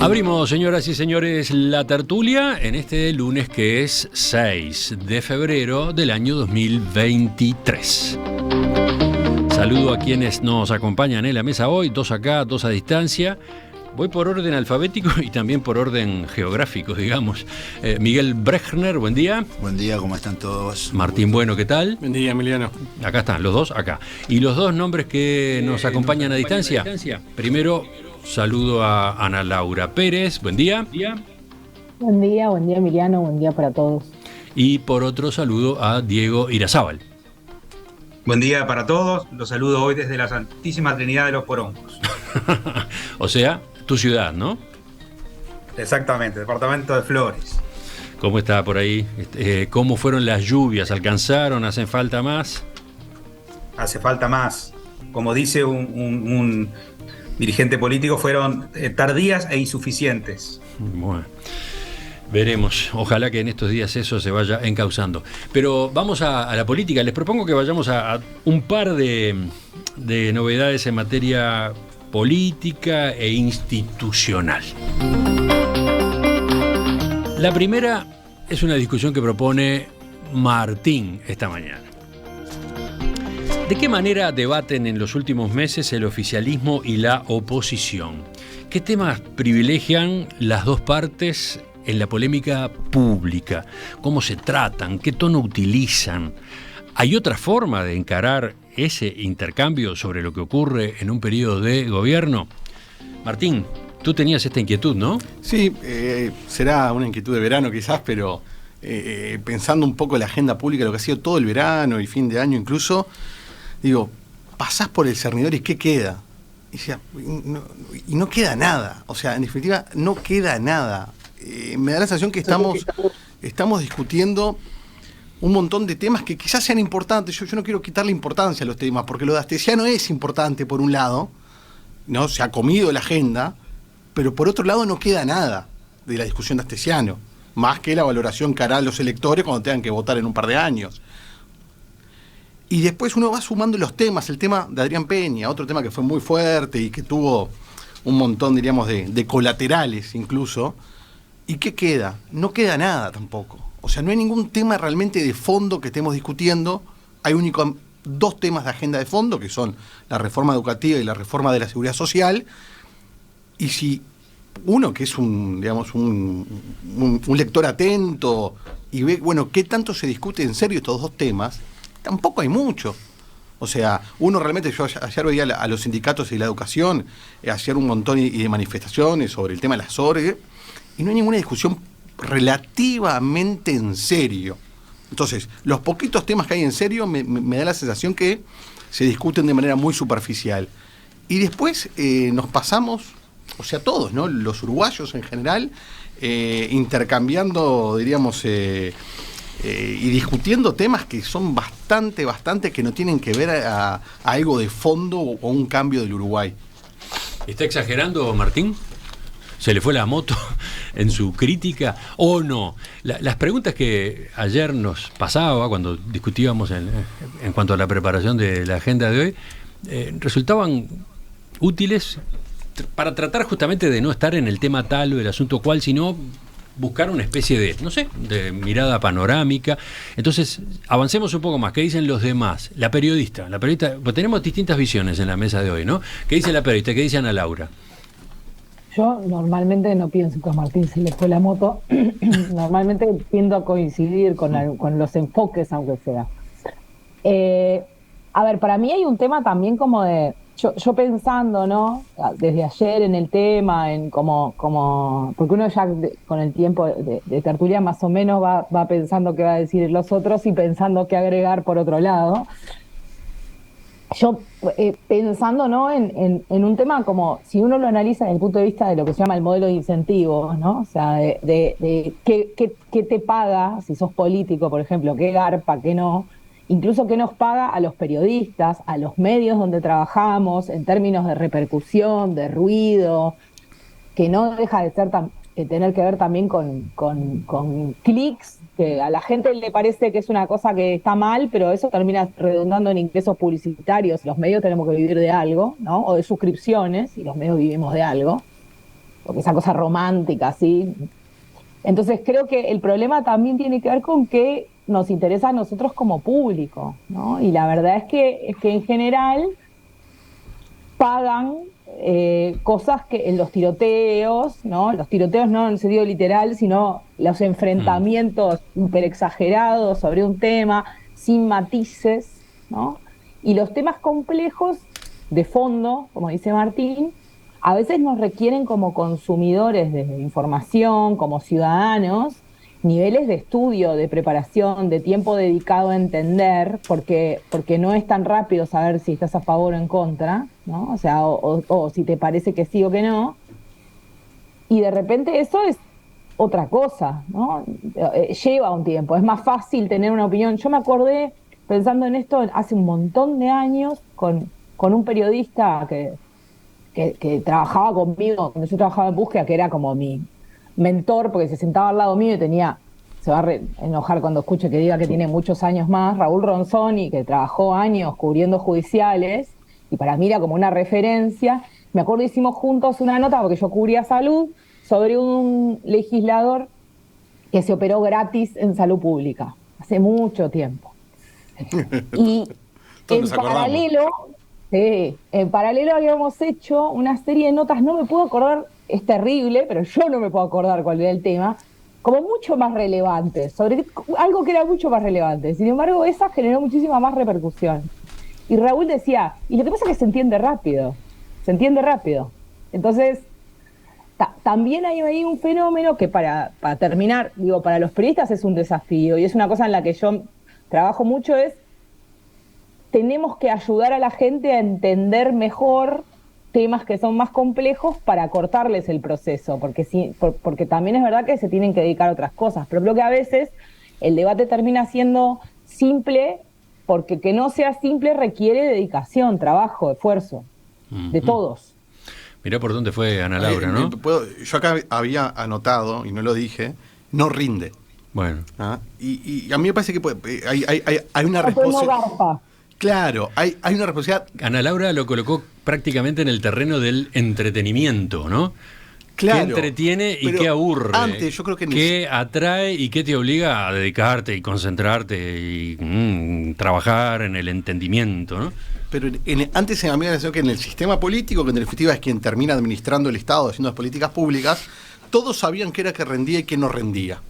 Abrimos, señoras y señores, la tertulia en este lunes que es 6 de febrero del año 2023. Saludo a quienes nos acompañan en la mesa hoy, dos acá, dos a distancia. Voy por orden alfabético y también por orden geográfico, digamos. Miguel Brechner, buen día. Buen día, ¿cómo están todos? Martín Bueno, ¿qué tal? Buen día, Emiliano. Acá están, los dos acá. Y los dos nombres que nos acompañan a distancia. Primero, saludo a Ana Laura Pérez, buen día. Buen día, Emiliano, buen día para todos. Y por otro, saludo a Diego Irazábal. Buen día para todos, los saludo hoy desde la Santísima Trinidad de los Porongos. O sea, tu ciudad, ¿no? Exactamente, departamento de Flores. ¿Cómo está por ahí? ¿Cómo fueron las lluvias? ¿Alcanzaron? ¿Hacen falta más? Hace falta más. Como dice un dirigente político, fueron tardías e insuficientes. Bueno, veremos. Ojalá que en estos días eso se vaya encauzando. Pero vamos a la política. Les propongo que vayamos a un par de novedades en materia política e institucional. La primera es una discusión que propone Martín esta mañana. ¿De qué manera debaten en los últimos meses el oficialismo y la oposición? ¿Qué temas privilegian las dos partes en la polémica pública? ¿Cómo se tratan? ¿Qué tono utilizan? ¿Hay otra forma de encarar ese intercambio sobre lo que ocurre en un periodo de gobierno? Martín, tú tenías esta inquietud, ¿no? Sí, será una inquietud de verano quizás, pero pensando un poco en la agenda pública, lo que ha sido todo el verano y fin de año incluso, digo, pasás por el cernidor y ¿qué queda? Y no queda nada, o sea, en definitiva no queda nada. Me da la sensación que estamos discutiendo un montón de temas que quizás sean importantes. Yo no quiero quitarle importancia a los temas, porque lo de Astesiano es importante por un lado, ¿no? Se ha comido la agenda, pero por otro lado no queda nada de la discusión de Astesiano, más que la valoración que harán los electores cuando tengan que votar en un par de años. Y después uno va sumando los temas, el tema de Adrián Peña, otro tema que fue muy fuerte y que tuvo un montón, diríamos, de colaterales incluso. ¿Y qué queda? No queda nada tampoco. O sea, no hay ningún tema realmente de fondo que estemos discutiendo. Hay dos temas de agenda de fondo, que son la reforma educativa y la reforma de la seguridad social. Y si uno, que es un lector atento y ve, bueno, qué tanto se discute en serio estos dos temas, tampoco hay mucho. O sea, uno realmente, yo ayer veía a los sindicatos y la educación, hacer un montón de manifestaciones sobre el tema de las ORG, y no hay ninguna discusión relativamente en serio. Entonces, los poquitos temas que hay en serio me da la sensación que se discuten de manera muy superficial. Y después nos pasamos, o sea, todos, ¿no? Los uruguayos en general, intercambiando, diríamos, y discutiendo temas que son bastante que no tienen que ver a algo de fondo o un cambio del Uruguay. ¿Está exagerando, Martín? ¿Se le fue la moto en su crítica o no? Las preguntas que ayer nos pasaba cuando discutíamos en cuanto a la preparación de la agenda de hoy resultaban útiles para tratar justamente de no estar en el tema tal o el asunto cual, sino buscar una especie de, no sé, de mirada panorámica. Entonces, avancemos un poco más. ¿Qué dicen los demás? La periodista, pues tenemos distintas visiones en la mesa de hoy, ¿no? ¿Qué dice la periodista? ¿Qué dice Ana Laura? Yo normalmente no pienso que a Martín se le fue la moto. Normalmente tiendo a coincidir con los enfoques, aunque sea. A ver, para mí hay un tema también como de... Yo pensando, ¿no? Desde ayer en el tema, en como porque uno ya con el tiempo de tertulia más o menos va pensando qué va a decir los otros y pensando qué agregar por otro lado. Yo pensando, ¿no? en un tema como, si uno lo analiza desde el punto de vista de lo que se llama el modelo de incentivos, ¿no? O sea, de qué te paga, si sos político, por ejemplo, qué garpa, qué no, incluso qué nos paga a los periodistas, a los medios donde trabajamos, en términos de repercusión, de ruido, que no deja de ser tener que ver también con clics, que a la gente le parece que es una cosa que está mal, pero eso termina redundando en ingresos publicitarios. Los medios tenemos que vivir de algo, ¿no? O de suscripciones, y los medios vivimos de algo. esa cosa romántica, ¿sí? Entonces creo que el problema también tiene que ver con que nos interesa a nosotros como público, ¿no? Y la verdad es que en general pagan cosas que en los tiroteos, ¿no? Los tiroteos no en el sentido literal, sino los enfrentamientos hiper exagerados sobre un tema, sin matices, ¿no? Y los temas complejos de fondo, como dice Martín, a veces nos requieren como consumidores de información, como ciudadanos, niveles de estudio, de preparación, de tiempo dedicado a entender, porque no es tan rápido saber si estás a favor o en contra, ¿no? O sea, o si te parece que sí o que no. Y de repente eso es otra cosa, ¿no? Lleva un tiempo, es más fácil tener una opinión. Yo me acordé, pensando en esto, hace un montón de años, con un periodista que trabajaba conmigo, cuando yo trabajaba en búsqueda, que era como mi mentor, porque se sentaba al lado mío y se va a enojar cuando escuche que diga que tiene muchos años más, Raúl Ronzoni, que trabajó años cubriendo judiciales, y para mí era como una referencia. Me acuerdo, hicimos juntos una nota, porque yo cubría salud, sobre un legislador que se operó gratis en salud pública, hace mucho tiempo. Y en paralelo habíamos hecho una serie de notas, no me puedo acordar, es terrible, pero yo no me puedo acordar cuál era el tema, como mucho más relevante, sobre algo que era mucho más relevante. Sin embargo, esa generó muchísima más repercusión. Y Raúl decía, y lo que pasa es que se entiende rápido. Entonces, también hay ahí un fenómeno que para terminar, digo, para los periodistas es un desafío, y es una cosa en la que yo trabajo mucho, tenemos que ayudar a la gente a entender mejor temas que son más complejos para cortarles el proceso, porque también es verdad que se tienen que dedicar a otras cosas, pero creo que a veces el debate termina siendo simple, porque que no sea simple requiere dedicación, trabajo, esfuerzo, de todos. Mirá por dónde fue Ana Laura, ¿no? Yo acá había anotado, y no lo dije, no rinde. Bueno. Y a mí me parece que hay una responsabilidad. Claro, hay una responsabilidad. Ana Laura lo colocó prácticamente en el terreno del entretenimiento, ¿no? Claro. ¿Qué entretiene y qué aburre? Antes, yo creo que ¿Qué atrae y qué te obliga a dedicarte y concentrarte y trabajar en el entendimiento, ¿no? Pero antes se me había pensado que en el sistema político, que en definitiva es quien termina administrando el Estado, haciendo las políticas públicas, todos sabían qué era que rendía y qué no rendía.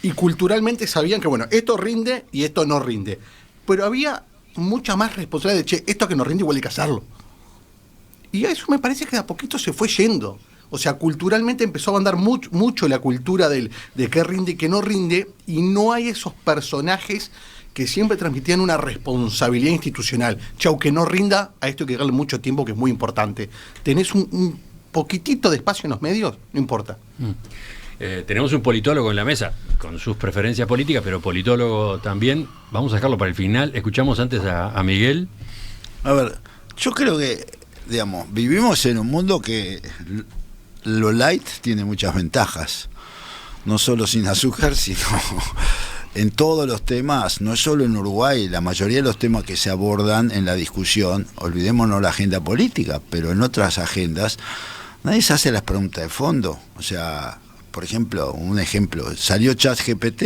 Y culturalmente sabían que, bueno, esto rinde y esto no rinde. Pero había mucha más responsabilidad de, esto que no rinde igual hay que hacerlo. Y eso me parece que de a poquito se fue yendo. O sea, culturalmente empezó a andar mucho la cultura de qué rinde y qué no rinde, y no hay esos personajes que siempre transmitían una responsabilidad institucional. Aunque no rinda, a esto hay que darle mucho tiempo, que es muy importante. Tenés un poquitito de espacio en los medios, no importa. Tenemos un politólogo en la mesa, con sus preferencias políticas, pero politólogo también. Vamos a dejarlo para el final. Escuchamos antes a Miguel. A ver, yo creo que, digamos, vivimos en un mundo que lo light tiene muchas ventajas. No solo sin azúcar, sino en todos los temas, no solo en Uruguay, la mayoría de los temas que se abordan en la discusión, olvidémonos la agenda política, pero en otras agendas, nadie se hace las preguntas de fondo. O sea, por ejemplo, salió ChatGPT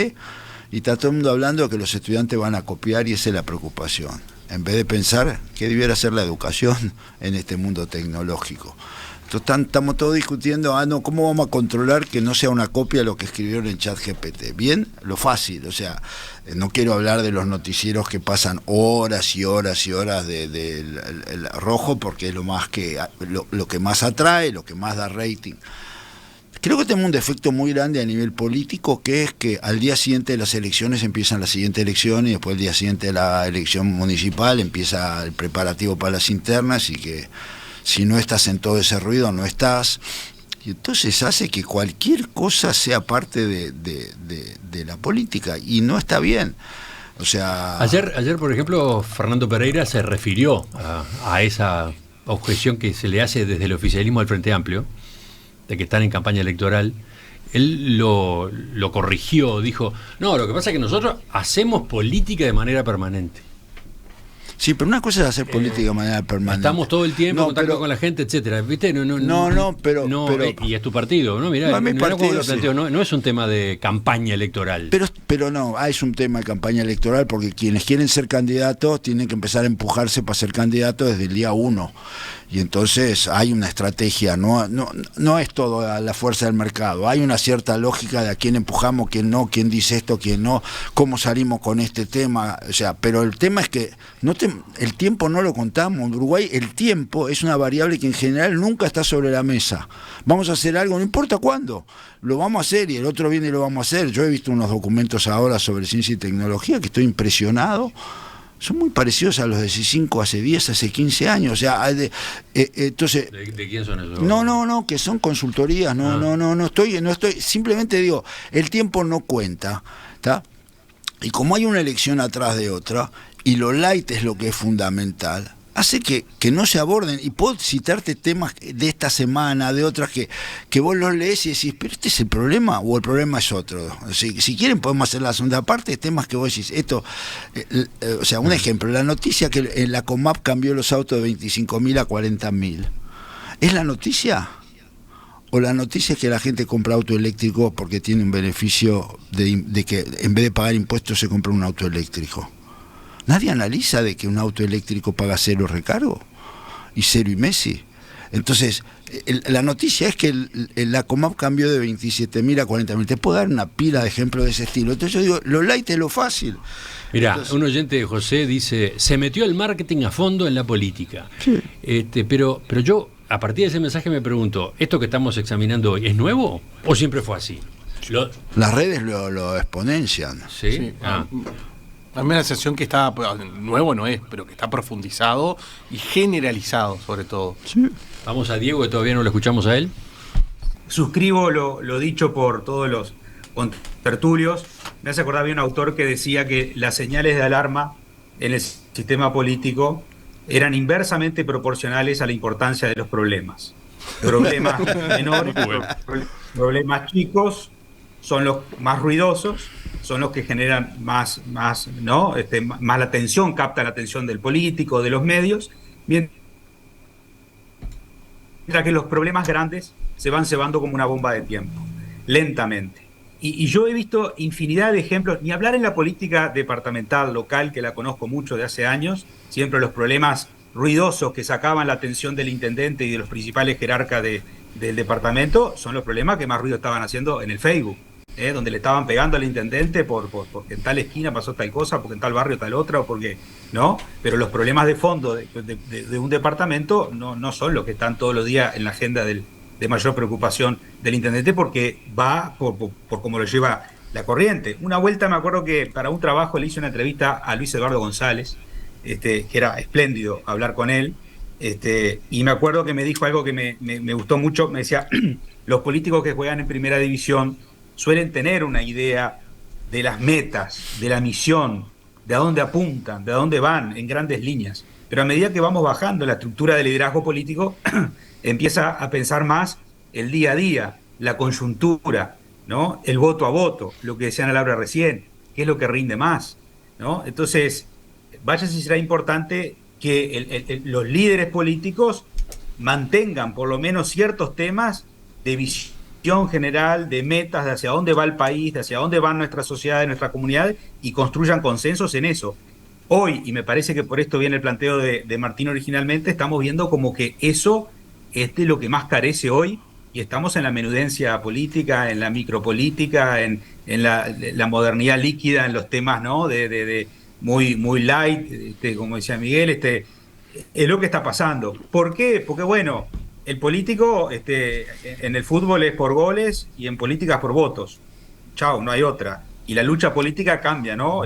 y está todo el mundo hablando de que los estudiantes van a copiar, y esa es la preocupación, en vez de pensar qué debiera ser la educación en este mundo tecnológico. Entonces estamos todos discutiendo, ¿cómo vamos a controlar que no sea una copia de lo que escribieron en ChatGPT? Bien, lo fácil, o sea, no quiero hablar de los noticieros que pasan horas y horas y horas del rojo, porque es lo que más atrae, lo que más da rating. Creo que tenemos un defecto muy grande a nivel político, que es que al día siguiente de las elecciones empiezan la siguiente elección, y después el día siguiente de la elección municipal empieza el preparativo para las internas, y que si no estás en todo ese ruido, no estás. Y entonces hace que cualquier cosa sea parte de la política, y no está bien. O sea, Ayer, por ejemplo, Fernando Pereira se refirió a esa objeción que se le hace desde el oficialismo al Frente Amplio, de que están en campaña electoral. Él lo corrigió, dijo, no, lo que pasa es que nosotros hacemos política de manera permanente. Sí, pero una cosa es hacer política de manera permanente. Estamos todo el tiempo en contacto pero, con la gente, etcétera. ¿Viste? Pero y es tu partido, ¿no? Mirá, mi mirá cómo partido, lo planteo. No es un tema de campaña electoral. Pero no, es un tema de campaña electoral, porque quienes quieren ser candidatos tienen que empezar a empujarse para ser candidatos desde el día 1. Y entonces hay una estrategia, no es todo a la fuerza del mercado, hay una cierta lógica de a quién empujamos, quién no, quién dice esto, quién no, cómo salimos con este tema, o sea, pero el tema es que el tiempo no lo contamos. En Uruguay el tiempo es una variable que en general nunca está sobre la mesa. Vamos a hacer algo, no importa cuándo, lo vamos a hacer y el otro viene y lo vamos a hacer. Yo he visto unos documentos ahora sobre ciencia y tecnología que estoy impresionado. Son muy parecidos a los de hace 5, hace 10, hace 15 años. O sea, entonces. ¿De quién son esos? No, que son consultorías. No estoy. Simplemente digo, el tiempo no cuenta. ¿Tá? Y como hay una elección atrás de otra, y lo light es lo que es fundamental, hace que no se aborden. Y puedo citarte temas de esta semana, de otras que vos los lees y decís, pero este es el problema o el problema es otro. Si quieren podemos hacer la segunda parte, temas que vos decís, esto, o sea, un ejemplo, la noticia que la Comap cambió los autos de 25.000 a 40.000. ¿Es la noticia? ¿O la noticia es que la gente compra auto eléctrico porque tiene un beneficio de que en vez de pagar impuestos se compra un auto eléctrico? Nadie analiza de que un auto eléctrico paga 0 recargo y 0 y Messi. Entonces, la noticia es que la Comap cambió de 27.000 a 40.000. Te puedo dar una pila de ejemplos de ese estilo. Entonces yo digo, lo light es lo fácil. Mirá, un oyente de José dice, se metió el marketing a fondo en la política. Sí. Pero yo, a partir de ese mensaje me pregunto, ¿esto que estamos examinando hoy es nuevo o siempre fue así? Las redes lo exponencian. Sí. A mí me da la sensación que está, nuevo no es, pero que está profundizado y generalizado sobre todo. Sí. Vamos a Diego, que todavía no lo escuchamos a él. Suscribo lo dicho por todos los tertulios. Me hace acordar, había un autor que decía que las señales de alarma en el sistema político eran inversamente proporcionales a la importancia de los problemas. Problemas menores, problemas chicos son los más ruidosos, son los que generan más la atención, captan la atención del político, de los medios, mientras que los problemas grandes se van cebando como una bomba de tiempo, lentamente. Y yo he visto infinidad de ejemplos, ni hablar en la política departamental, local, que la conozco mucho de hace años, siempre los problemas ruidosos que sacaban la atención del intendente y de los principales jerarcas del departamento son los problemas que más ruido estaban haciendo en el Facebook. Donde le estaban pegando al intendente porque en tal esquina pasó tal cosa, porque en tal barrio tal otra, o porque no, pero los problemas de fondo de un departamento no son los que están todos los días en la agenda de mayor preocupación del intendente, porque va por cómo lo lleva la corriente. Una vuelta me acuerdo que para un trabajo le hice una entrevista a Luis Eduardo González, que era espléndido hablar con él, y me acuerdo que me dijo algo que me gustó mucho. Me decía, los políticos que juegan en primera división suelen tener una idea de las metas, de la misión, de a dónde apuntan, de a dónde van en grandes líneas. Pero a medida que vamos bajando la estructura del liderazgo político, empieza a pensar más el día a día, la coyuntura, ¿no? El voto a voto, lo que decía Ana Laura recién, qué es lo que rinde más, ¿no? Entonces, vaya si será importante que los líderes políticos mantengan por lo menos ciertos temas de visión general, de metas, de hacia dónde va el país, de hacia dónde van nuestra sociedad, nuestra comunidad, y construyan consensos en eso. Hoy, y me parece que por esto viene el planteo de Martín originalmente, estamos viendo como que eso es de lo que más carece hoy, y estamos en la menudencia política, en la micropolítica, en la modernidad líquida, en los temas, ¿no? de muy light, como decía Miguel, es lo que está pasando. ¿Por qué? Porque bueno, el político en el fútbol es por goles y en política es por votos. Chao, no hay otra. Y la lucha política cambia, ¿no?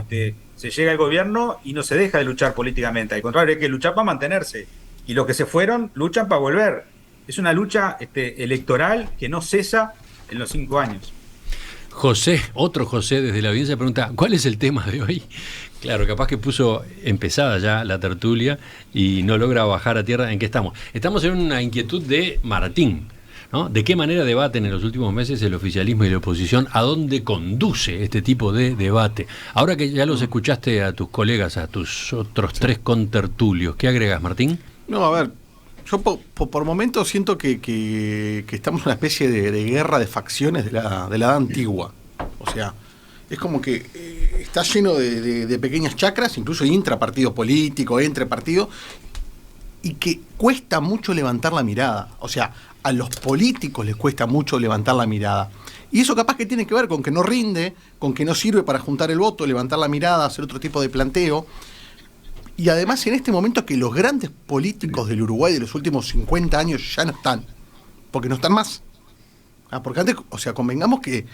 Se llega al gobierno y no se deja de luchar políticamente. Al contrario, hay que luchar para mantenerse. Y los que se fueron luchan para volver. Es una lucha electoral que no cesa en los 5 años. José, otro José desde la audiencia pregunta, ¿cuál es el tema de hoy? Claro, capaz que puso empezada ya la tertulia y no logra bajar a tierra. ¿En qué estamos? Estamos en una inquietud de Martín. ¿no? ¿De qué manera debaten en los últimos meses el oficialismo y la oposición? ¿A dónde conduce este tipo de debate? Ahora que ya los escuchaste a tus colegas, a tus otros tres contertulios, ¿qué agregas, Martín? No, a ver, yo por momentos siento que estamos en una especie de guerra de facciones de la edad antigua. O sea, es como que está lleno de pequeñas chacras, incluso intrapartido político, entre partido, y que cuesta mucho levantar la mirada. O sea, a los políticos les cuesta mucho levantar la mirada. Y eso capaz que tiene que ver con que no rinde, con que no sirve para juntar el voto, levantar la mirada, hacer otro tipo de planteo. Y además en este momento que los grandes políticos del Uruguay de los últimos 50 años ya no están, porque no están más. Porque antes, o sea, convengamos que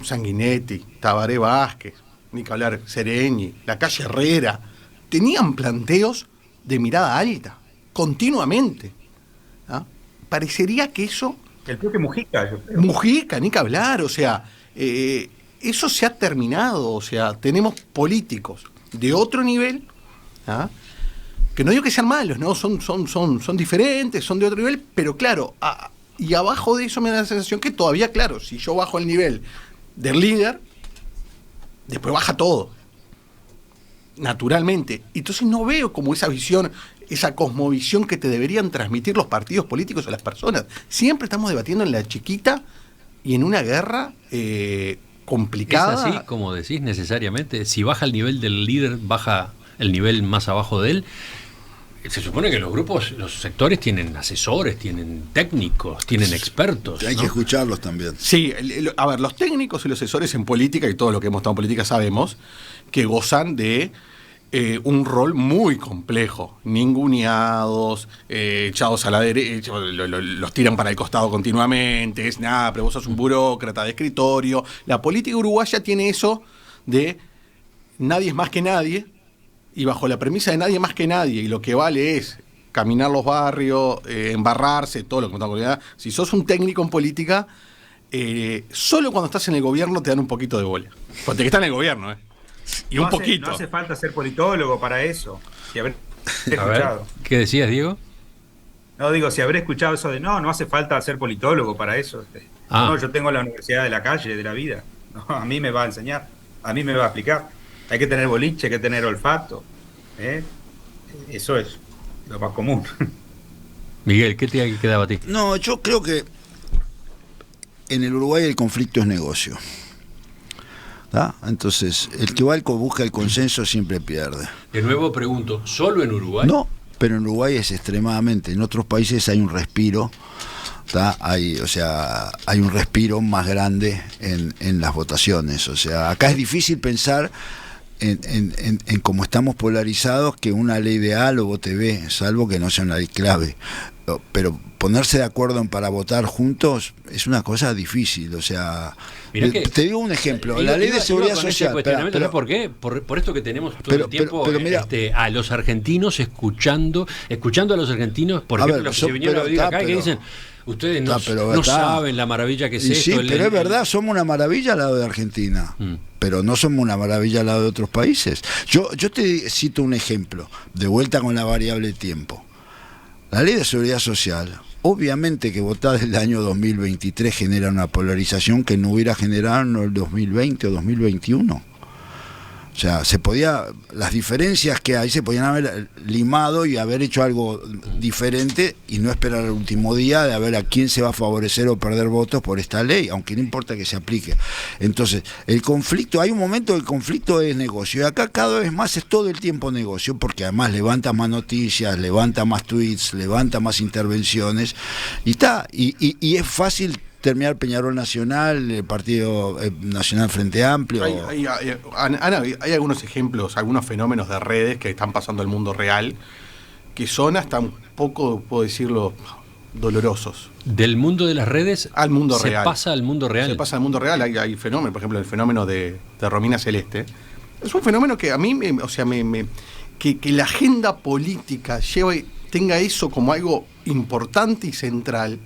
Sanguinetti, Tabaré Vázquez, ni que hablar, Sereñi, la calle Herrera, tenían planteos de mirada alta, continuamente. Parecería que eso... El propio Mujica, yo creo. Mujica, ni que hablar, o sea, eso se ha terminado, o sea, tenemos políticos de otro nivel, que no digo que sean malos, ¿no? Son diferentes, son de otro nivel, pero claro, y abajo de eso me da la sensación que todavía, claro, si yo bajo el nivel del líder, después baja todo, naturalmente. Entonces no veo como esa visión, esa cosmovisión que te deberían transmitir los partidos políticos a las personas. Siempre estamos debatiendo en la chiquita y en una guerra complicada. ¿Es así, como decís, necesariamente? Si baja el nivel del líder, baja el nivel más abajo de él. Se supone que los grupos, los sectores tienen asesores, tienen técnicos, tienen expertos, Hay ¿no? que escucharlos también. Sí, a ver, los técnicos y los asesores en política, y todo lo que hemos estado en política sabemos, que gozan de un rol muy complejo, ninguneados, echados a la derecha, los tiran para el costado continuamente, es nada, pero vos sos un burócrata de escritorio. La política uruguaya tiene eso de nadie es más que nadie, y bajo la premisa de nadie más que nadie, y lo que vale es caminar los barrios, embarrarse, todo lo que contamos. Si sos un técnico en política, solo cuando estás en el gobierno te dan un poquito de bola. Porque está en el gobierno, y No un hace- poquito. No hace falta ser politólogo para eso. Si habré A ver, escuchado. ¿qué decías, Diego? No, digo, si habré escuchado eso de no hace falta ser politólogo para eso. No, yo tengo la universidad de la calle, de la vida. No, a mí me va a enseñar, a mí me va a explicar. Hay que tener boliche, hay que tener olfato. Eso es lo más común. Miguel, ¿qué te quedaba a ti? No, yo creo que en el Uruguay el conflicto es negocio. Entonces, el que busca el consenso siempre pierde. De nuevo pregunto, ¿solo en Uruguay? No, pero en Uruguay es extremadamente. En otros países hay un respiro, hay un respiro más grande en las votaciones. O sea, acá es difícil pensar en cómo estamos polarizados que una ley de A lo vote B, salvo que no sea una ley clave. Pero ponerse de acuerdo para votar juntos es una cosa difícil. O sea, te digo un ejemplo, la ley de seguridad social. ¿Sabes por qué? Por esto que tenemos todo el tiempo mira, a los argentinos escuchando a los argentinos, por ejemplo, los que se vinieron a vivir acá, que dicen, ustedes no saben la maravilla que es esto. Sí, pero es verdad, somos una maravilla al lado de Argentina, pero no somos una maravilla al lado de otros países. Yo te cito un ejemplo, de vuelta con la variable tiempo. La ley de seguridad social, obviamente que votar el año 2023 genera una polarización que no hubiera generado en el 2020 o 2021. O sea, las diferencias que hay se podían haber limado y haber hecho algo diferente y no esperar el último día de a ver a quién se va a favorecer o perder votos por esta ley, aunque no importa que se aplique. Entonces, hay un momento que el conflicto es negocio, y acá cada vez más es todo el tiempo negocio, porque además levanta más noticias, levanta más tweets, levanta más intervenciones, y es fácil terminar Peñarol Nacional, el Partido Nacional Frente Amplio. Hay algunos ejemplos, algunos fenómenos de redes que están pasando al mundo real, que son hasta un poco, puedo decirlo, dolorosos. Del mundo de las redes al mundo real. Se pasa al mundo real. Se pasa al mundo real. Hay fenómenos, por ejemplo, el fenómeno de Romina Celeste. Es un fenómeno que a mí, que la agenda política tenga eso como algo importante y central.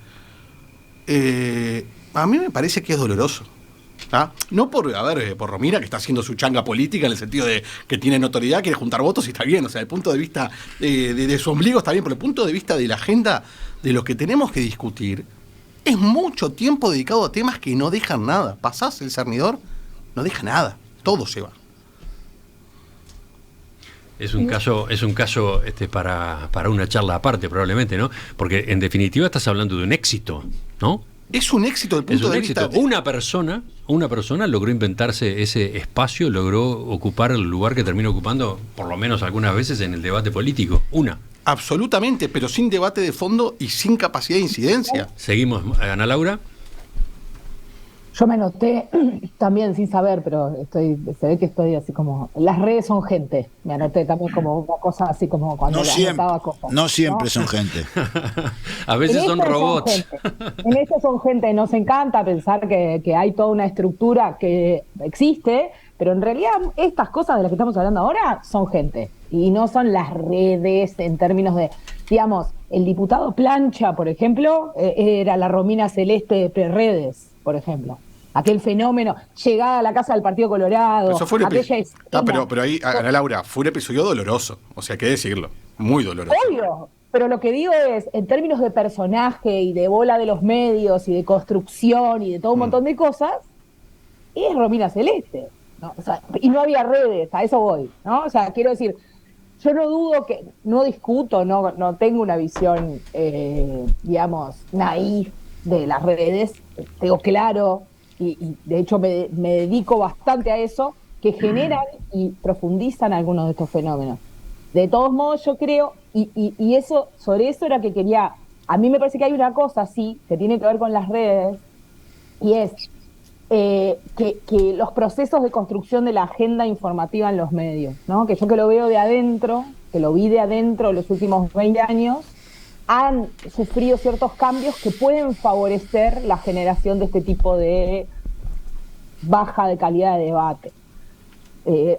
A mí me parece que es doloroso. No por Romina, que está haciendo su changa política en el sentido de que tiene notoriedad, quiere juntar votos y está bien. O sea, el punto de vista de su ombligo está bien, pero el punto de vista de la agenda de lo que tenemos que discutir Es mucho tiempo dedicado a temas que no dejan nada. Pasás el cernidor, no deja nada. Todo se va. Es un caso para una charla aparte, probablemente, ¿no? Porque en definitiva estás hablando de un éxito, ¿no? Es un éxito desde el punto de vista. Una persona logró inventarse ese espacio, logró ocupar el lugar que termina ocupando, por lo menos algunas veces, en el debate político. Absolutamente, pero sin debate de fondo y sin capacidad de incidencia. Seguimos, Ana Laura. Yo me anoté también sin saber, pero se ve que estoy así como, las redes son gente. Me anoté también como una cosa así como cuando anotaba cosas. No siempre son gente. A veces son robots. En eso son gente. Nos encanta pensar que hay toda una estructura que existe, pero en realidad estas cosas de las que estamos hablando ahora son gente. Y no son las redes en términos de, digamos, el diputado Plancha, por ejemplo, era la Romina Celeste de pre-redes, por ejemplo. Aquel fenómeno, llegada a la casa del Partido Colorado. Eso fue pero ahí, Ana Laura, fue un episodio doloroso. O sea, hay que decirlo. Muy doloroso. Obvio. Pero lo que digo es, en términos de personaje y de bola de los medios y de construcción y de todo un montón de cosas, es Romina Celeste, ¿no? O sea, y no había redes, a eso voy, ¿no? O sea, quiero decir, yo no dudo que, no discuto, no tengo una visión, digamos, naif de las redes, tengo claro, y de hecho me dedico bastante a eso, que generan y profundizan algunos de estos fenómenos. De todos modos, yo creo, y eso, sobre eso era que quería, a mí me parece que hay una cosa, sí, que tiene que ver con las redes, y es que los procesos de construcción de la agenda informativa en los medios, ¿no? Que yo que lo veo de adentro, que lo vi de adentro los últimos 20 años, han sufrido ciertos cambios que pueden favorecer la generación de este tipo de baja de calidad de debate.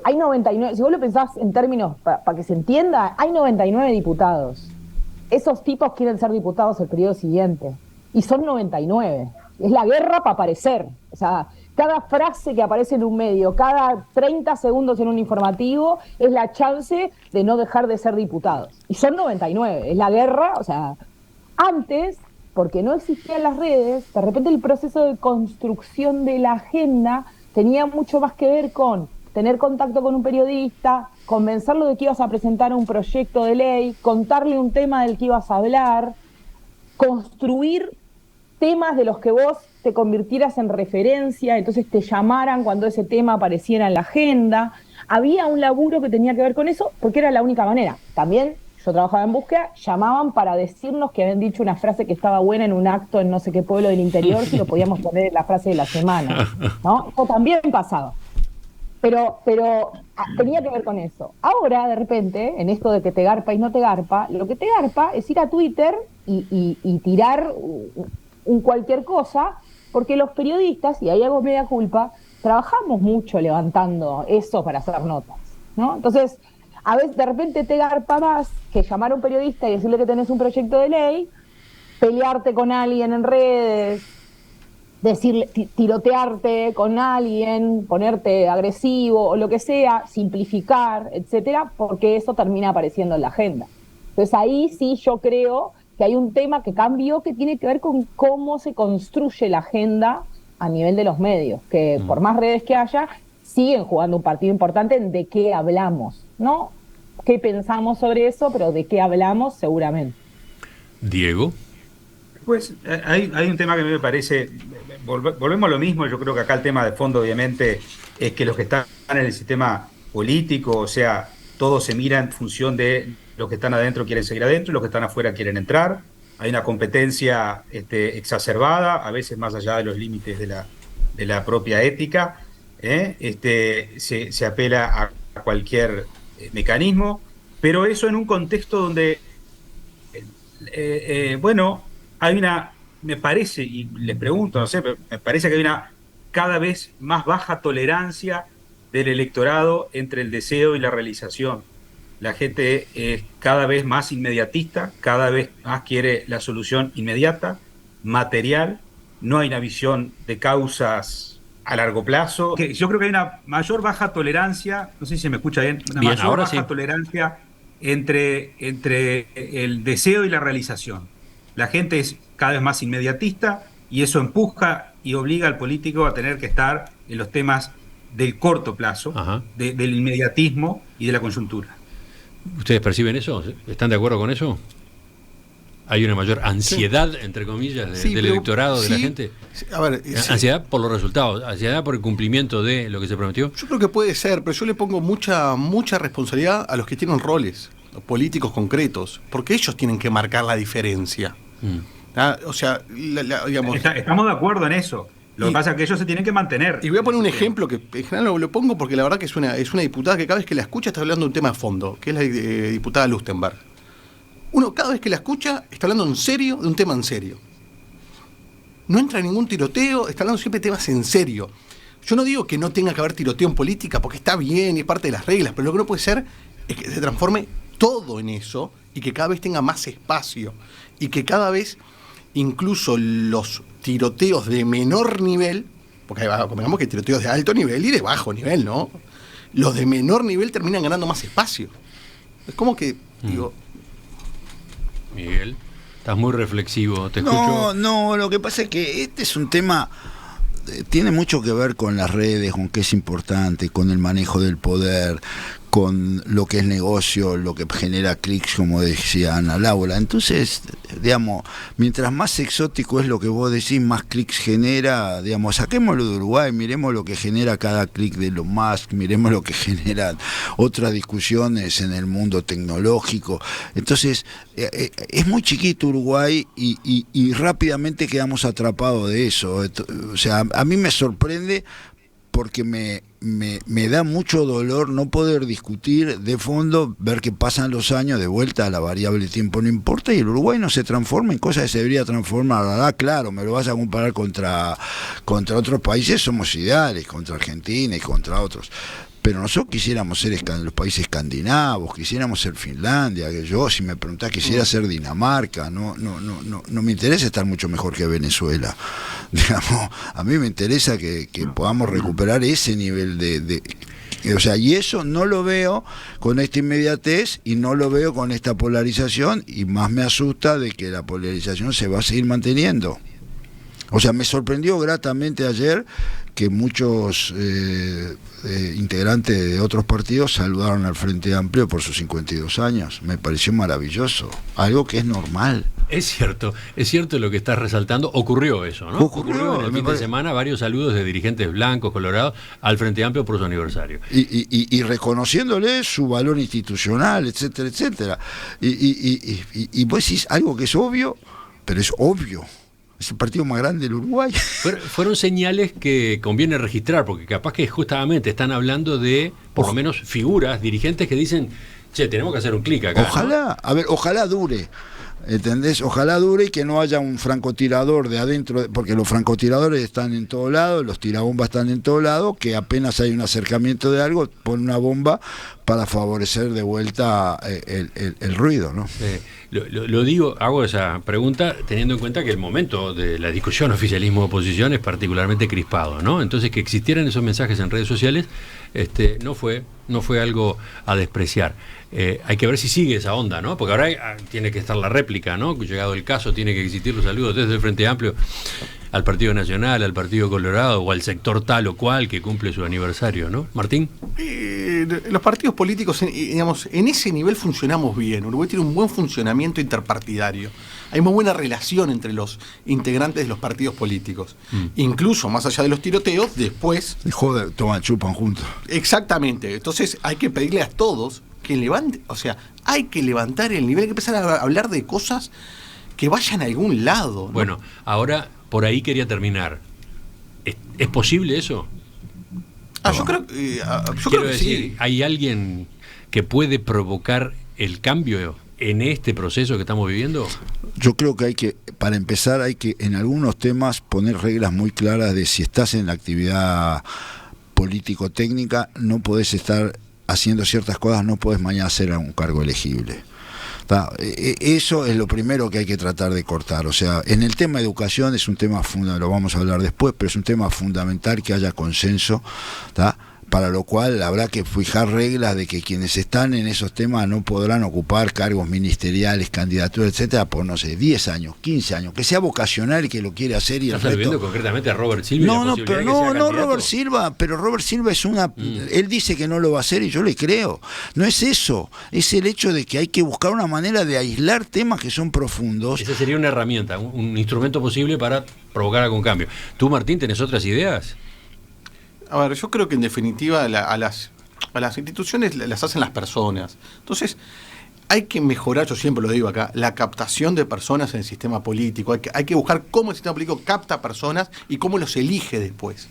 Hay 99, si vos lo pensás en términos, para que se entienda, hay 99 diputados. Esos tipos quieren ser diputados el periodo siguiente. Y son 99. Es la guerra para aparecer. O sea, cada frase que aparece en un medio, cada 30 segundos en un informativo, es la chance de no dejar de ser diputados. Y son 99. Es la guerra, o sea, antes, porque no existían las redes, de repente el proceso de construcción de la agenda tenía mucho más que ver con tener contacto con un periodista, convencerlo de que ibas a presentar un proyecto de ley, contarle un tema del que ibas a hablar, construir temas de los que vos te convirtieras en referencia, entonces te llamaran cuando ese tema apareciera en la agenda. Había un laburo que tenía que ver con eso, porque era la única manera. También, yo trabajaba en búsqueda, llamaban para decirnos que habían dicho una frase que estaba buena en un acto en no sé qué pueblo del interior, si lo podíamos poner en la frase de la semana, ¿no? Eso también pasaba. Pero tenía que ver con eso. Ahora, de repente, en esto de que te garpa y no te garpa, lo que te garpa es ir a Twitter y tirar un cualquier cosa, porque los periodistas, y ahí hago media culpa, trabajamos mucho levantando eso para hacer notas, ¿no? Entonces, a veces de repente te garpa más que llamar a un periodista y decirle que tenés un proyecto de ley, pelearte con alguien en redes, decirle, tirotearte con alguien, ponerte agresivo o lo que sea, simplificar, etcétera, porque eso termina apareciendo en la agenda. Entonces ahí sí yo creo que hay un tema que cambió que tiene que ver con cómo se construye la agenda a nivel de los medios, que por más redes que haya, siguen jugando un partido importante en de qué hablamos, ¿no? ¿Qué pensamos sobre eso? Pero de qué hablamos seguramente. Diego. Pues hay un tema que a mí me parece, volvemos a lo mismo, yo creo que acá el tema de fondo obviamente es que los que están en el sistema político, o sea, todo se mira en función de los que están adentro quieren seguir adentro y los que están afuera quieren entrar. Hay una competencia exacerbada, a veces más allá de los límites de la propia ética. Se apela a cualquier mecanismo, pero eso en un contexto donde, hay una, me parece, y les pregunto, no sé, pero me parece que hay una cada vez más baja tolerancia del electorado entre el deseo y la realización. La gente es cada vez más inmediatista, cada vez más quiere la solución inmediata, material, no hay una visión de causas a largo plazo. Yo creo que hay una mayor baja tolerancia, no sé si se me escucha bien, una mayor baja tolerancia entre el deseo y la realización. La gente es cada vez más inmediatista, y eso empuja y obliga al político a tener que estar en los temas del corto plazo, del inmediatismo y de la coyuntura. ¿Ustedes perciben eso? ¿Están de acuerdo con eso? ¿Hay una mayor ansiedad, entre comillas, del electorado, de la gente? A ver, ¿Ansiedad por los resultados? ¿Ansiedad por el cumplimiento de lo que se prometió? Yo creo que puede ser, pero yo le pongo mucha responsabilidad a los que tienen roles, los políticos concretos, porque ellos tienen que marcar la diferencia. O sea, digamos... Estamos de acuerdo en eso. Lo que pasa es que ellos se tienen que mantener. Y voy a poner un ejemplo que en general lo pongo porque la verdad que es una diputada que cada vez que la escucha está hablando de un tema de fondo, que es la diputada Lustenberg. Uno cada vez que la escucha está hablando en serio de un tema en serio. No entra en ningún tiroteo, está hablando siempre de temas en serio. Yo no digo que no tenga que haber tiroteo en política, porque está bien y es parte de las reglas, pero lo que no puede ser es que se transforme todo en eso y que cada vez tenga más espacio y que cada vez incluso los tiroteos de menor nivel, porque convengamos que hay tiroteos de alto nivel y de bajo nivel, ¿no? Los de menor nivel terminan ganando más espacio. Es como que, digo... Miguel, estás muy reflexivo, te escucho. No, lo que pasa es que este es un tema... tiene mucho que ver con las redes, con qué es importante, con el manejo del poder, con lo que es negocio, lo que genera clics, como decía Ana Laura. Entonces, digamos, mientras más exótico es lo que vos decís, más clics genera. Digamos, saquémoslo de Uruguay, miremos lo que genera cada clic de Elon Musk, miremos lo que generan otras discusiones en el mundo tecnológico. Entonces, es muy chiquito Uruguay y rápidamente quedamos atrapados de eso. O sea, a mí me sorprende porque me da mucho dolor no poder discutir de fondo, ver que pasan los años, de vuelta a la variable tiempo no importa, y el Uruguay no se transforma en cosas que se debería transformar. Claro, me lo vas a comparar contra otros países, somos ideales, contra Argentina y contra otros. Pero nosotros quisiéramos ser los países escandinavos, quisiéramos ser Finlandia, que yo, si me preguntás, quisiera ser Dinamarca. No me interesa estar mucho mejor que Venezuela. Digamos, a mí me interesa que podamos recuperar ese nivel o sea, y eso no lo veo con esta inmediatez y no lo veo con esta polarización, y más me asusta de que la polarización se va a seguir manteniendo. O sea, me sorprendió gratamente ayer que muchos integrantes de otros partidos saludaron al Frente Amplio por sus 52 años. Me pareció maravilloso, algo que es normal. Es cierto lo que estás resaltando. Ocurrió eso, ¿no? Ocurrió en el fin de semana varios saludos de dirigentes blancos, colorados, al Frente Amplio por su aniversario. Y reconociéndole su valor institucional, etcétera, etcétera. Y vos decís algo que es obvio, pero es obvio. Es el partido más grande del Uruguay. Fueron señales que conviene registrar, porque capaz que justamente están hablando de, por lo menos, figuras, dirigentes que dicen, che, tenemos que hacer un clic acá. Ojalá, ¿no? A ver, ojalá dure. ¿Entendés? Ojalá dure y que no haya un francotirador de adentro, porque los francotiradores están en todo lado, los tirabombas están en todo lado, que apenas hay un acercamiento de algo, pone una bomba para favorecer de vuelta el ruido, ¿no? Lo digo, hago esa pregunta teniendo en cuenta que el momento de la discusión oficialismo-oposición es particularmente crispado, ¿no? Entonces, que existieran esos mensajes en redes sociales no fue algo a despreciar. Hay que ver si sigue esa onda, ¿no? Porque ahora tiene que estar la réplica, ¿no? Llegado el caso, tiene que existir los saludos desde el Frente Amplio al Partido Nacional, al Partido Colorado o al sector tal o cual que cumple su aniversario, ¿no? Martín. Los partidos políticos, digamos, en ese nivel funcionamos bien. Uruguay tiene un buen funcionamiento interpartidario. Hay muy buena relación entre los integrantes de los partidos políticos. Incluso, más allá de los tiroteos, después... Joder, chupan juntos. Exactamente. Entonces hay que pedirle a todos que levante, o sea, hay que levantar el nivel, hay que empezar a hablar de cosas que vayan a algún lado, ¿no? Bueno, ahora por ahí quería terminar. ¿Es posible eso? Yo creo que decir, sí. ¿Hay alguien que puede provocar el cambio en este proceso que estamos viviendo? Yo creo que para empezar, hay que en algunos temas poner reglas muy claras de si estás en la actividad político-técnica, no podés estar haciendo ciertas cosas, no podés mañana ser un cargo elegible. Eso es lo primero que hay que tratar de cortar. O sea, en el tema de educación es un tema fundamental, lo vamos a hablar después, pero es un tema fundamental que haya consenso, para lo cual habrá que fijar reglas de que quienes están en esos temas no podrán ocupar cargos ministeriales, candidaturas, etcétera, por no sé, 10 años, 15 años, que sea vocacional y que lo quiere hacer y el ¿Estás resto... viendo concretamente a Robert Silva? No, Robert Silva, pero Robert Silva es él dice que no lo va a hacer y yo le creo. No es eso, es el hecho de que hay que buscar una manera de aislar temas que son profundos. Esa sería una herramienta, un instrumento posible para provocar algún cambio. ¿Tú, Martín, tenés otras ideas? A ver, yo creo que en definitiva a las instituciones las hacen las personas. Entonces, hay que mejorar, yo siempre lo digo acá, la captación de personas en el sistema político. Hay que buscar cómo el sistema político capta personas y cómo los elige después.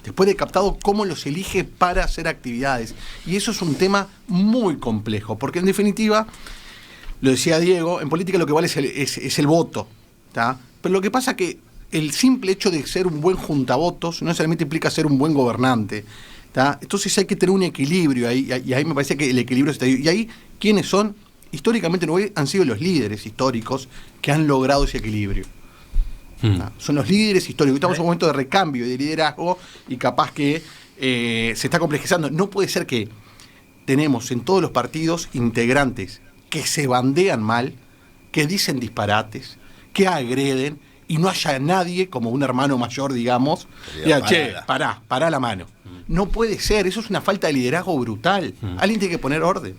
Después de captado, cómo los elige para hacer actividades. Y eso es un tema muy complejo, porque en definitiva, lo decía Diego, en política lo que vale es el voto, ¿tá? Pero lo que pasa es que el simple hecho de ser un buen juntavotos no necesariamente implica ser un buen gobernante, ¿tá? Entonces hay que tener un equilibrio ahí, y ahí me parece que el equilibrio está ahí. Y ahí, ¿quiénes son? Históricamente han sido los líderes históricos que han logrado ese equilibrio. Son los líderes históricos. Estamos en un momento de recambio y de liderazgo y capaz que se está complejizando. No puede ser que tenemos en todos los partidos integrantes que se bandean mal, que dicen disparates, que agreden y no haya nadie como un hermano mayor, digamos, diga, che, pará la mano. No puede ser, eso es una falta de liderazgo brutal. Alguien tiene que poner orden.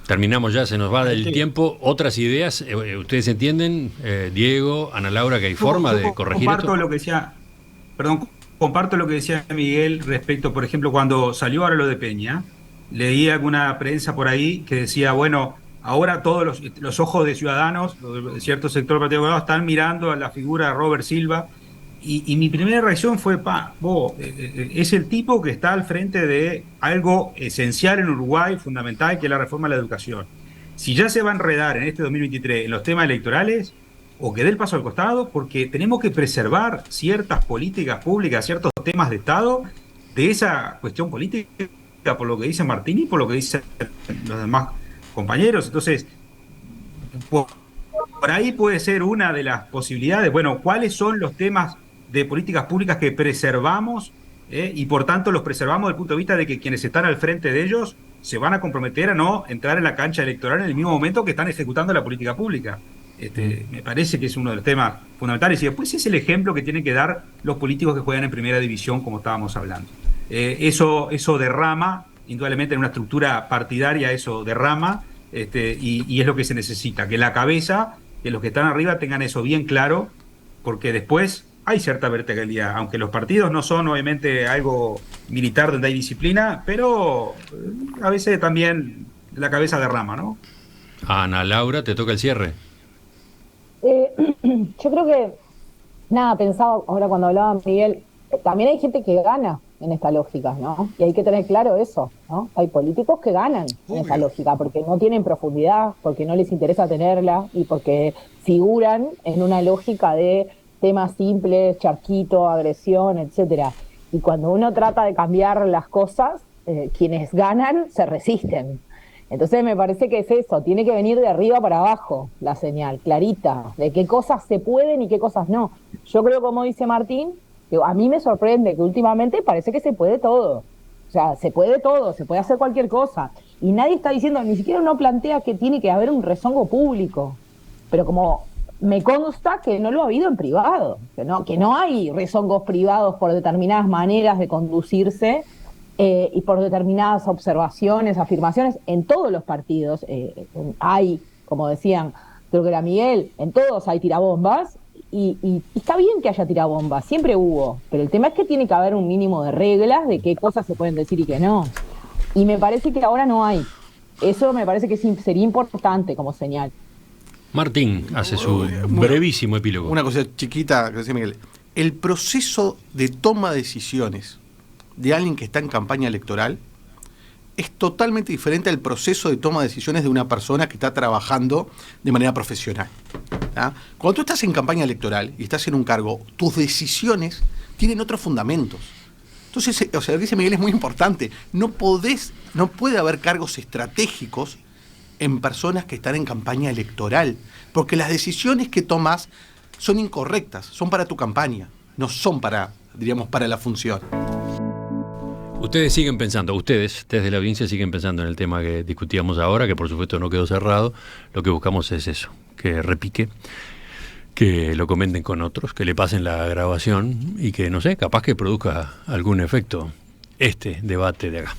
Terminamos ya, se nos va del tiempo. ¿Otras ideas? ¿Ustedes entienden, Diego, Ana Laura, que hay forma de corregir esto? Comparto lo que decía Miguel respecto, por ejemplo, cuando salió ahora lo de Peña, leí alguna prensa por ahí que decía, bueno, ahora todos los ojos de ciudadanos, de cierto sector del Partido Colorado, están mirando a la figura de Robert Silva, y mi primera reacción fue, es el tipo que está al frente de algo esencial en Uruguay, fundamental, que es la reforma de la educación. Si ya se va a enredar en este 2023 en los temas electorales, o que dé el paso al costado, porque tenemos que preservar ciertas políticas públicas, ciertos temas de Estado, de esa cuestión política, por lo que dice Martín y por lo que dicen los demás compañeros. Entonces, por ahí puede ser una de las posibilidades. Bueno, ¿cuáles son los temas de políticas públicas que preservamos y por tanto los preservamos desde el punto de vista de que quienes están al frente de ellos se van a comprometer a no entrar en la cancha electoral en el mismo momento que están ejecutando la política pública? Me parece que es uno de los temas fundamentales, y después es el ejemplo que tienen que dar los políticos que juegan en primera división, como estábamos hablando. Eso derrama, indudablemente en una estructura partidaria, eso derrama, y es lo que se necesita, que la cabeza, que los que están arriba tengan eso bien claro, porque después hay cierta verticalidad, aunque los partidos no son obviamente algo militar donde hay disciplina, pero a veces también la cabeza derrama, ¿no? Ana Laura, te toca el cierre. Yo creo que, pensaba ahora cuando hablaba Miguel, también hay gente que gana en esta lógica, ¿no? Y hay que tener claro eso, ¿no? Hay políticos que ganan en esta lógica porque no tienen profundidad, porque no les interesa tenerla y porque figuran en una lógica de temas simples, charquito, agresión, etcétera. Y cuando uno trata de cambiar las cosas, quienes ganan se resisten. Entonces me parece que es eso, tiene que venir de arriba para abajo la señal, clarita, de qué cosas se pueden y qué cosas no. Yo creo, como dice Martín, que a mí me sorprende que últimamente parece que se puede todo. O sea, se puede todo, se puede hacer cualquier cosa. Y nadie está diciendo, ni siquiera uno plantea que tiene que haber un rezongo público. Pero como me consta que no lo ha habido en privado, que no hay rezongos privados por determinadas maneras de conducirse y por determinadas observaciones, afirmaciones, en todos los partidos hay, como decían, creo que era Miguel, en todos hay tirabombas, y está bien que haya tirabombas, siempre hubo, pero el tema es que tiene que haber un mínimo de reglas de qué cosas se pueden decir y qué no. Y me parece que ahora no hay. Eso me parece que sería importante como señal. Martín hace su brevísimo epílogo. Una cosa chiquita que decía Miguel. El proceso de toma de decisiones de alguien que está en campaña electoral es totalmente diferente al proceso de toma de decisiones de una persona que está trabajando de manera profesional. ¿Ah? Cuando tú estás en campaña electoral y estás en un cargo, tus decisiones tienen otros fundamentos. Entonces, lo que dice Miguel es muy importante. No puede haber cargos estratégicos en personas que están en campaña electoral, porque las decisiones que tomas son incorrectas, son para tu campaña, no son para la función. Ustedes siguen pensando, ustedes de la audiencia siguen pensando en el tema que discutíamos ahora, que por supuesto no quedó cerrado. Lo que buscamos es eso, que repique, que lo comenten con otros, que le pasen la grabación y que, no sé, capaz que produzca algún efecto este debate de acá.